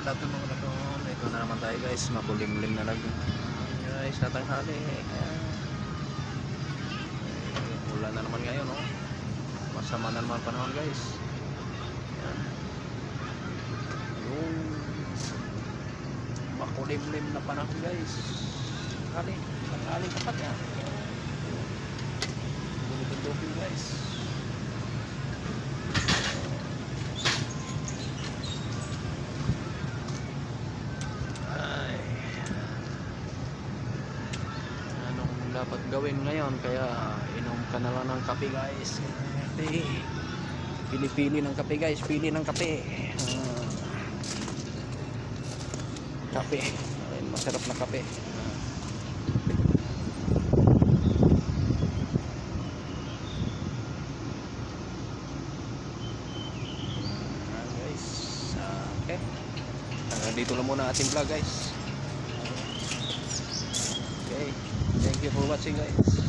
dato mga daton. Ito na naman tayo guys, makulimlim na lang guys sa tanghali. Ulan na naman ngayon, no? Masama na naman panahon guys. Ayan. Yung makulimlim na panahon guys. Tanghali kapat yan. Bulutundupin guys. Dapat gawin ngayon, kaya inom ka na lang ng kape guys. Pili-pili ng kape guys, pili ng kape. Kape, masarap na kape. Guys, okay. Dito lang muna ating vlog guys. Okay, thank you for watching guys.